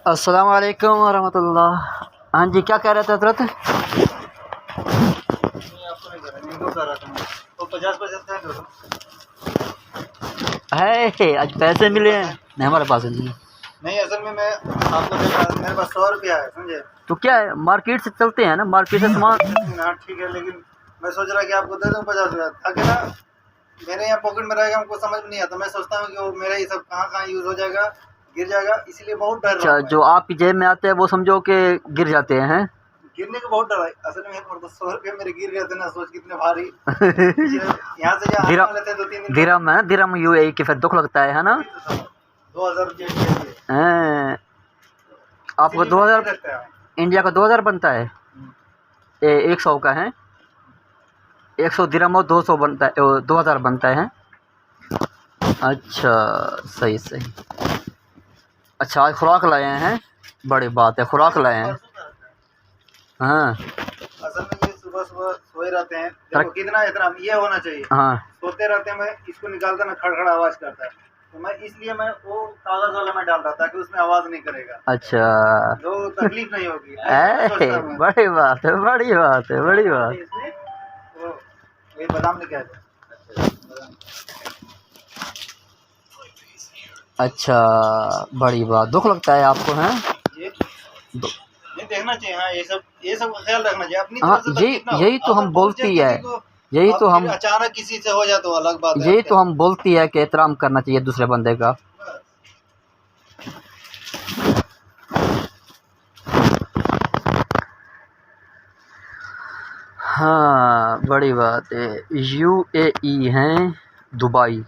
अस्सलाम वालेकुम वरहमतुल्लाह। हाँ जी, क्या कह रहे थे हजरत? है आज पैसे मिले हैं? नहीं, हमारे पास नहीं। नहीं, असल में मैं आपको दे रहा हूं, मेरे पास 100 रुपया है, समझे? तो क्या है, मार्केट से चलते हैं ना, मार्केट से सामान। हाँ ठीक है, लेकिन मैं सोच रहा कि आपको दे दूं 50 रुपया, ताकि ना मेरे यहाँ पॉकेट में रहेगा, हमको समझ में नहीं आता। मैं सोचता हूँ कि वो मेरा ये सब कहाँ कहाँ यूज़ हो जाएगा, गिर जाएगा, इसीलिए बहुत डर रहा अच्छा, हूं मैं। जो आपकी जेब में आते हैं वो समझो कि गिर जाते हैं। गिरने का बहुत डर है असल में। मतलब 100 रुपये मेरे गिर गए थे ना, सोच कितने भारी। यहाँ से जहाँ आने वाले थे 2-3 दिन दिरहम है ना, दिरहम यूएई के, फिर दुख लगता है ना। 2000 रुपये हैं, आपको 2000 इंडिया का 2000 बनता है, 100 का है, 100 दिरहम और 200 बनता है, 2000 बनता है। अच्छा, सही सही। अच्छा, आज खुराक लाए हैं, बड़ी बात है, खुराक लाए हैं। हाँ असल में ये सुबह सुबह सोए रहते हैं, देखो कितना इतना ये होना चाहिए। हाँ, सोते रहते हैं, मैं इसको निकालता ना खड़खड़ आवाज करता है, तो मैं इसलिए मैं वो कागज वाला में डाल रहा था कि उसमें आवाज नहीं करेगा, अच्छा, तो तकलीफ नहीं होगी। ऐसा मैं सोचता हूँ। बड़ी बात है, बड़ी बात है, बड़ी बात। इसमें वो ये बादाम लेके आए थे। अच्छा, बड़ी बात, दुख लगता है आपको, हैं? ये नहीं देखना चाहिए। हाँ, ये सब का ख्याल रखना चाहिए अपनी हाँ, तरफ से। यही तो हम बोलती है, यही तो हम अचानक किसी से हो जाए तो अलग बात है। यही तो हम बोलती है कि एहतराम करना चाहिए दूसरे बंदे का। हाँ, बड़ी बात है। यूएई हैं, दुबई।